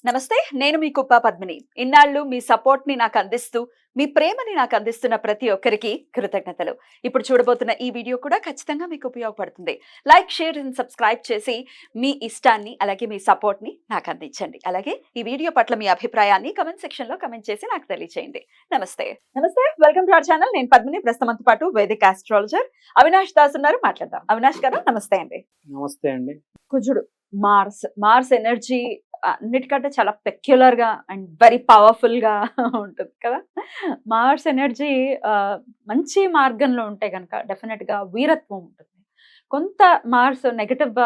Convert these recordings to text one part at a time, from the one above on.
నమస్తే. నేను మీ కుప్ప పద్మిని. ఇన్నాళ్ళు మీ సపోర్ట్‌ని నాకందిస్తూ, మీ ప్రేమని నాకందిస్తున్న ప్రతి ఒక్కరికి కృతజ్ఞతలు. ఇప్పుడు చూడబోతున్న ఈ వీడియో కూడా ఖచ్చితంగా మీకు ఉపయోగపడుతుంది. లైక్, షేర్ అండ్ సబ్స్క్రైబ్ చేసి మీ ఇష్టాన్ని అలాగే మీ సపోర్ట్‌ని నాకందించండి. అలాగే ఈ వీడియో పట్ల మీ అభిప్రాయాన్ని కామెంట్ సెక్షన్‌లో కామెంట్ చేసి నాకు తెలియజేయండి. నమస్తే. నమస్తే. Welcome to our channel. నేను పద్మిని. ప్రస్తుతంతో పాటు వేదిక్ ఆస్ట్రాలజర్ అవినాష్ దాస్ ఉన్నారు. మాట్లాడదాం. అవినాష్ గారు నమస్తే అండి. నమస్తే అండి. కుజుడు, మార్స్ ఎనర్జీ అన్నిటికంటే చాలా పెక్యులర్ గా అండ్ వెరీ పవర్ఫుల్ గా ఉంటుంది కదా. మార్స్ ఎనర్జీ మంచి మార్గంలో ఉంటే కనుక డెఫినెట్ గా వీరత్వం ఉంటుంది. కొంత మార్స్ నెగటివ్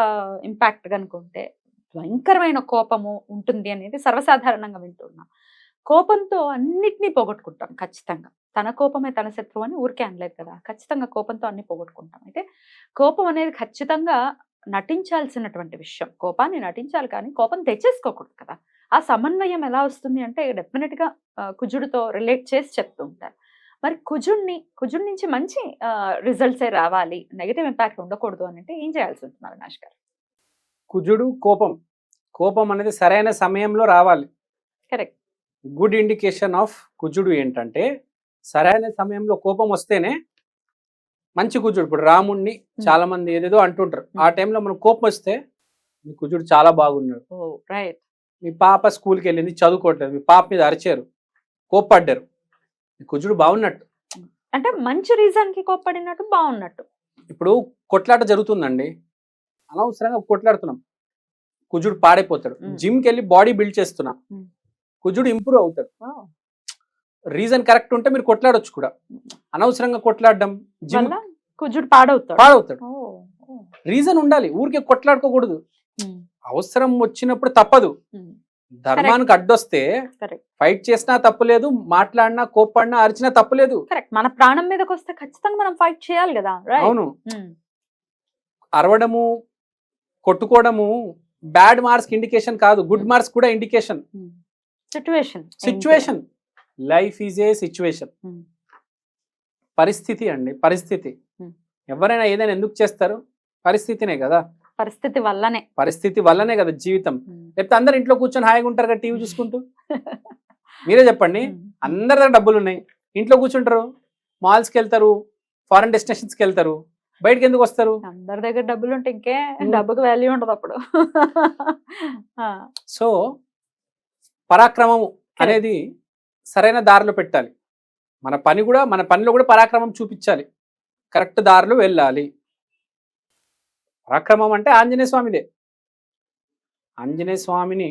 ఇంపాక్ట్ కనుకుంటే భయంకరమైన కోపము ఉంటుంది అనేది సర్వసాధారణంగా వింటున్నాం. కోపంతో అన్నిటినీ పోగొట్టుకుంటాం ఖచ్చితంగా. తన కోపమే తన శత్రువు అని ఊరికే అనలేదు కదా. ఖచ్చితంగా కోపంతో అన్ని పోగొట్టుకుంటాం. అయితే కోపం అనేది ఖచ్చితంగా నటించాల్సినటువంటి విషయం. కోపాన్ని నటించాలి కానీ కోపం తెచ్చేసుకోకూడదు కదా. ఆ సమన్వయం ఎలా వస్తుంది అంటే డెఫినెట్‌గా కుజుడితో రిలేట్ చేసి చెప్తూ ఉంటారు. మరి కుజుడి నుంచి మంచి రిజల్ట్సే రావాలి, నెగెటివ్ ఇంపాక్ట్ ఉండకూడదు అనంటే ఏం చేయాల్సి ఉంటుంది అవినాష్ గారు? కుజుడు కోపం అనేది సరైన సమయంలో రావాలి. కరెక్ట్. గుడ్ ఇండికేషన్ ఆఫ్ కుజుడు ఏంటంటే సరైన సమయంలో కోపం వస్తేనే మంచి కుజుడు. ఇప్పుడు రాముణ్ణి చాలా మంది ఏదేదో అంటుంటారు. ఆ టైంలో మనం కోపం వస్తే మీ కుజుడు చాలా బాగున్నాడు. రైట్. మీ పాప స్కూల్కి వెళ్ళింది, చదువుకోవట్లేదు, మీ పాప మీద అరిచారు, కోప్పడ్డారు, మీ కుజుడు బాగున్నట్టు. అంటే మంచి రీజన్ కి కోప్పడినట్టు బాగున్నట్టు. ఇప్పుడు కొట్లాట జరుగుతుందండి, అనవసరంగా కొట్లాడుతున్నాం, కుజుడు పాడైపోతాడు. జిమ్కి వెళ్ళి బాడీ బిల్డ్ చేస్తున్నా, కుజుడు ఇంప్రూవ్ అవుతాడు. రీజన్ కరెక్ట్ ఉంటే మీరు కొట్లాడొచ్చు కూడా. అనవసరంగా కొట్లాడడం జిమ్ కుజుడు పాడవుతాడు. రీజన్ ఉండాలి, ఊరికే కొట్లాడుకోకూడదు. అవసరం వచ్చినప్పుడు తప్పదు. ధర్మానికి అడ్డొస్తే ఫైట్ చేసినా తప్పులేదు, మాట్లాడినా కోప్పడినా అరిచినా తప్పులేదు. మన ప్రాణం మీదకి వస్తే ఖచ్చితంగా మనం ఫైట్ చేయాలి కదా. అవును. అరవడము, కొట్టుకోవడము బ్యాడ్ మార్క్స్ ఇండికేషన్ కాదు, గుడ్ మార్క్స్ కూడా indication. Situation life is a situation. పరిస్థితి అండి, పరిస్థితి. ఎవరైనా ఏదైనా ఎందుకు చేస్తారు? పరిస్థితినే కదా. పరిస్థితి వల్లనే కదా జీవితం. లేకపోతే అందరు ఇంట్లో కూర్చొని హాయిగా ఉంటారు కదా టీవీ చూసుకుంటూ. మీరే చెప్పండి. అందరి దగ్గర డబ్బులు ఉన్నాయి, ఇంట్లో కూర్చుంటారు, మాల్స్కి వెళ్తారు, ఫారెన్ డెస్టినేషన్స్కి వెళ్తారు, బయటకి ఎందుకు వస్తారు? అందరి దగ్గర డబ్బులు ఉంటే ఇంకే డబ్బుకి వాల్యూ ఉండదు అప్పుడు. సో పరాక్రమము అనేది సరైన దారిలో పెట్టాలి. మన పనిలో కూడా పరాక్రమం చూపించాలి, కరెక్ట్ దారిలో వెళ్ళాలి. పరాక్రమం అంటే ఆంజనేయ స్వామిదే. ఆంజనేయ స్వామిని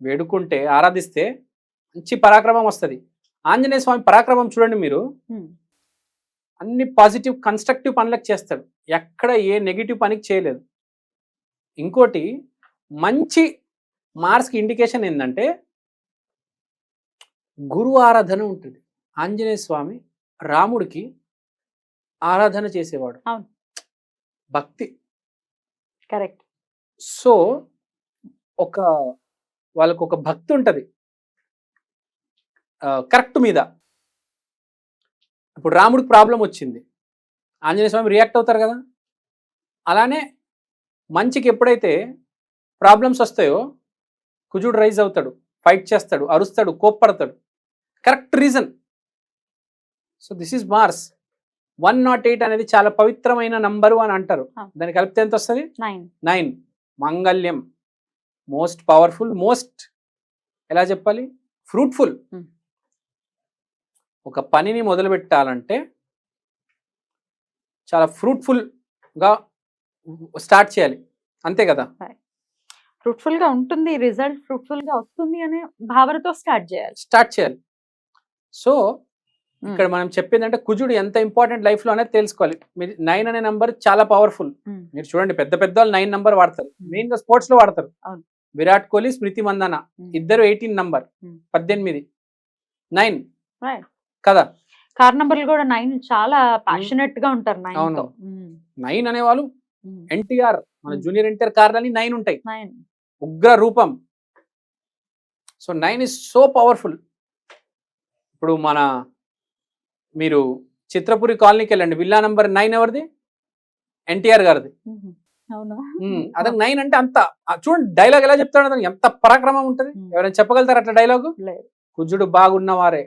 వేడుకుంటే, ఆరాధిస్తే మంచి పరాక్రమం వస్తుంది. ఆంజనేయ స్వామి పరాక్రమం చూడండి మీరు, అన్ని పాజిటివ్ కన్స్ట్రక్టివ్ పనులకు చేస్తాడు, ఎక్కడ ఏ నెగిటివ్ పనికి చేయలేదు. ఇంకోటి మంచి మార్క్స్కి ఇండికేషన్ ఏంటంటే గురు ఆరాధన ఉంటుంది. ఆంజనేయ స్వామి రాముడికి ఆరాధన చేసేవాడు, భక్తి. కరెక్ట్. సో వాళ్ళకు ఒక భక్తి ఉంటుంది కరెక్ట్ మీద. ఇప్పుడు రాముడికి ప్రాబ్లం వచ్చింది, ఆంజనేయ స్వామి రియాక్ట్ అవుతారు కదా. అలానే మంచికి ఎప్పుడైతే ప్రాబ్లమ్స్ వస్తాయో కుజుడు రైజ్ అవుతాడు, ఫైట్ చేస్తాడు, అరుస్తాడు, కోప్పడతాడు. Correct reason. So this is Mars. 108 అనేది చాలా పవిత్రమైన నంబరు అని అంటారు. దాన్ని కలిపితే ఎంత వస్తుంది? 9. మంగళ్యం, మోస్ట్ పవర్ఫుల్, మోస్ట్ ఎలా చెప్పాలి, ఫ్రూట్ఫుల్. ఒక పనిని మొదలు పెట్టాలంటే చాలా ఫ్రూట్ఫుల్గా స్టార్ట్ చేయాలి, అంతే కదా. ఫ్రూట్ఫుల్ గా ఉంటుంది, రిజల్ట్ ఫ్రూట్ఫుల్ గా వస్తుంది అనే భావనతో స్టార్ట్ చేయాలి. సో ఇక్కడ మనం చెప్పేది అంటే కుజుడు ఎంత ఇంపార్టెంట్ లైఫ్ లో అనేది తెలుసుకోవాలి. మీరు 9 అనే నంబర్ చాలా పవర్ఫుల్. మీరు చూడండి, పెద్ద వాళ్ళు 9 నంబర్ వాడతారు, మెయిన్ గా స్పోర్ట్స్ లో వాడతారు. విరాట్ కోహ్లీ, స్మృతి మందాన ఇద్దరు 18 నంబర్, 18, 9 కదా. కార్ నంబర్లు కూడా 9 చాలా ప్యాషనెట్ గా ఉంటారు. 9 అనేవాళ్ళు ఎన్టీఆర్, మన జూనియర్ ఎన్టీఆర్ కార్లని 9 ఉంటాయి, ఉగ్ర రూపం. So 9 is so powerful. ఇప్పుడు మీరు చిత్రపురి కాలనీకి వెళ్ళండి, విల్లా నంబర్ 9 ఎవరిది? ఎన్టీఆర్ గారిది. అవునా? అతను 9 అంటే అంత చూడండి డైలాగ్ ఎలా చెప్తాడు అతను, ఎంత పరాక్రమం ఉంటది. ఎవరైనా చెప్పగలుగుతారు అట్లా డైలాగు? లేదు. కుజుడు బాగున్నవారే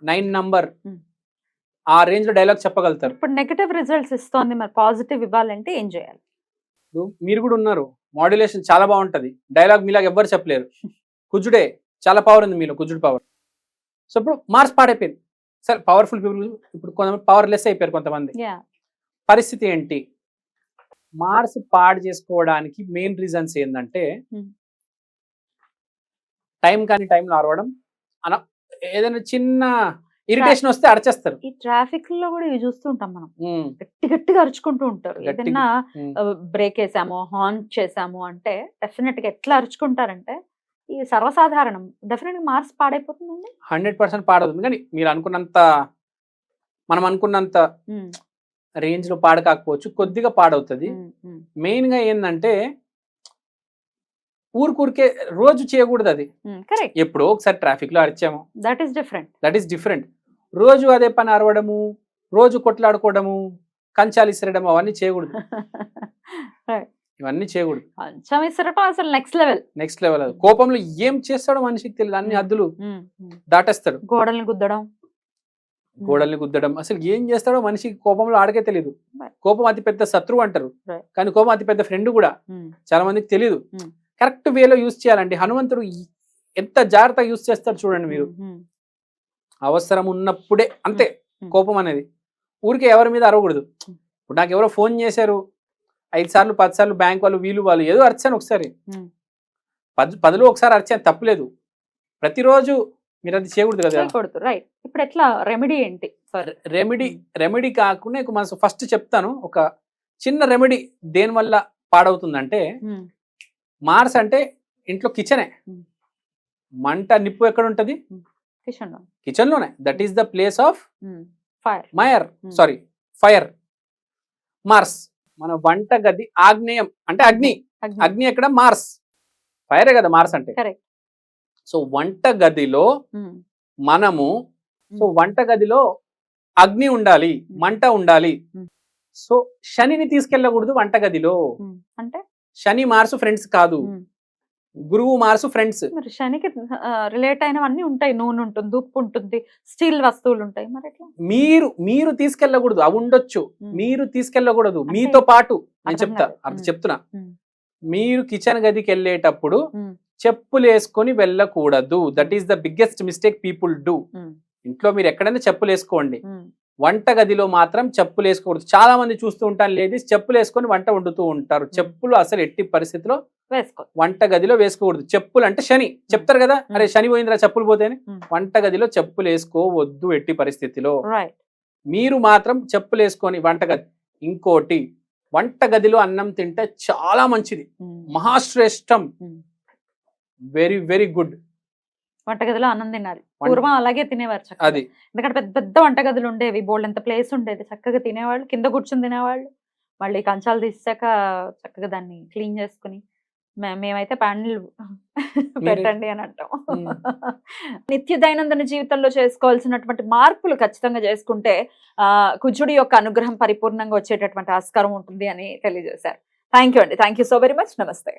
9 నంబర్ ఆ రేంజ్ లో డైలాగ్ చెప్పగలుగుతారు. ఇప్పుడు నెగటివ్ రిజల్ట్స్ ఇస్తోంది, మరి పాజిటివ్ ఇవ్వాలంటే ఏం చేయాలి? ఇప్పుడు మీరు కూడా ఉన్నారు, మాడ్యులేషన్ చాలా బాగుంటది, డైలాగ్ మీలాగా ఎవ్వరు చెప్పలేరు. కుజుడే చాలా పవర్ ఉంది మీలో, కుజుడు పవర్. సో ఇప్పుడు మార్స్ పాడైపోయింది. సరే పవర్ఫుల్ పీపుల్ ఇప్పుడు కొంతమంది పవర్ లెస్ అయిపోయారు కొంతమంది. పరిస్థితి ఏంటి? మార్స్ పాడు చేసుకోవడానికి మెయిన్ రీజన్స్ ఏంటంటే టైం కానీ టైంలో అరవడం, అన ఏదైనా చిన్న ఇరిటేషన్ వస్తే అరచేస్తారు. ఈ ట్రాఫిక్ లో కూడా ఇవి చూస్తుంటాం మనం, గట్టి గట్టిగా అరుచుకుంటూ ఉంటారు. ఏదైనా బ్రేక్ వేసాము, హార్న్ చేసాము అంటే డెఫినెట్ గా ఎట్లా అరుచుకుంటారంటే ఈ సర్వసాధారణం. డెఫినెట్ గా మార్క్స్ పాడైపోతుందండి. 100% పాడవుతుంది. కానీ మీరు అనుకున్నంత, మనం అనుకున్నంత రేంజ్ లో పాడు కాకపోవచ్చు, కొద్దిగా పాడవుతుంది. మెయిన్ గా ఏంటంటే ఊరికే రోజు చేయకూడదు అది. ఎప్పుడో ఒకసారి ట్రాఫిక్ లో అరిచాము, దట్ ఈస్ డిఫరెంట్. రోజు అదే పని అరవడము, రోజు కొట్లాడుకోవడము, కంచాలు ఇసరడం అవన్నీ చేయకూడదు. ఇవన్నీ చేయకూడదు. కంచం ఇసరటం అసలు నెక్స్ట్ లెవెల్. కోపంలో ఏం చేస్తాడో మనిషికి తెలియదు, అన్ని హద్దులు దాటేస్తాడు. గోడల్ని గుద్దడం, అసలు ఏం చేస్తాడో మనిషికి కోపంలో ఆడకే తెలియదు. కోపం అతి పెద్ద శత్రువు అంటారు, కానీ కోపం అతి పెద్ద ఫ్రెండ్ కూడా చాలా మందికి తెలియదు. కరెక్ట్ వేలో యూజ్ చేయాలండి. హనుమంతుడు ఎంత జాగ్రత్తగా యూజ్ చేస్తాడు చూడండి మీరు. అవసరం ఉన్నప్పుడే, అంతే. కోపం అనేది ఊరికే ఎవరి మీద అరవకూడదు. ఇప్పుడు నాకు ఎవరో ఫోన్ చేశారు 5 సార్లు 10 సార్లు, బ్యాంక్ వాళ్ళు ఏదో అరిచాను ఒకసారి, 10లో ఒకసారి అరిచాను, తప్పులేదు. ప్రతిరోజు మీరు అది చేయకూడదు కదా. రైట్. ఇప్పుడు ఎట్లా రెమెడీ ఏంటి? రెమెడీ కాకుండా మనం ఫస్ట్ చెప్తాను ఒక చిన్న రెమెడీ. దేని వల్ల పాడవుతుందంటే, మార్స్ అంటే ఇంట్లో కిచెనే. మంట, నిప్పు ఎక్కడ ఉంటది? కిచెన్ లోనే. That is the place of fire. మార్స్ మన వంట గది, ఆగ్నేయం అంటే అగ్ని. అగ్ని ఎక్కడ? మార్స్. ఫైరే కదా మార్స్ అంటే. సో వంట గదిలో మనము, సో వంట గదిలో అగ్ని ఉండాలి, మంట ఉండాలి. సో శనిని తీసుకెళ్ళకూడదు వంట గదిలో. అంటే శని మార్సు ఫ్రెండ్స్ కాదు, గురువు మార్సు ఫ్రెండ్స్. మరి శనికి రిలేట్ అయినవన్నీ ఉంటాయి. నూనె ఉంటుంది, ఉప్పు ఉంటుంది, స్టీల్ వస్తువులు ఉంటాయి. మరి ఎట్లా? మీరు తీసుకెళ్ళకూడదు. అవి ఉండొచ్చు, మీరు తీసుకెళ్ళకూడదు మీతో పాటు. నేను చెప్తున్నా, మీరు కిచెన్ గదికి వెళ్ళేటప్పుడు చెప్పులు వేసుకొని వెళ్ళకూడదు. That is the biggest mistake people do. ఇంట్లో మీరు ఎక్కడైనా చెప్పులు వేసుకోండి, వంట గదిలో మాత్రం చెప్పులు వేసుకోకూడదు. చాలా మంది చూస్తూ ఉంటాను, లేడీస్ చెప్పులు వేసుకొని వంట వండుతూ ఉంటారు. చెప్పులు అసలు ఎట్టి పరిస్థితిలో వంట గదిలో వేసుకోకూడదు. చెప్పులు అంటే శని చెప్తారు కదా, అరే శని పోయిందిరా చెప్పులు పోతేనే. వంట గదిలో చెప్పులు వేసుకోవద్దు ఎట్టి పరిస్థితిలో. మీరు మాత్రం చెప్పులు వేసుకొని వంటగది. ఇంకోటి, వంట గదిలో అన్నం తింటే చాలా మంచిది, మహాశ్రేష్టం, వెరీ వెరీ గుడ్. వంటగదిలో అన్నం తినాలి. పూర్వం అలాగే తినేవారు చక్కగా. అది ఎందుకంటే పెద్ద పెద్ద వంటగదులు ఉండేవి, బోల్డ్ ఎంత ప్లేస్ ఉండేది, చక్కగా తినేవాళ్ళు, కింద కూర్చొని తినేవాళ్ళు. మళ్ళీ కంచాలు తీసాక చక్కగా దాన్ని క్లీన్ చేసుకుని, మేమైతే ప్యాన్లు పెట్టండి అని అంటాం. నిత్య దైనందిన జీవితంలో చేసుకోవాల్సినటువంటి మార్పులు ఖచ్చితంగా చేసుకుంటే కుజుడి యొక్క అనుగ్రహం పరిపూర్ణంగా వచ్చేటటువంటి ఆస్కారం ఉంటుంది అని తెలియజేశారు. థ్యాంక్ యూ అండి. Thank you so very much. నమస్తే.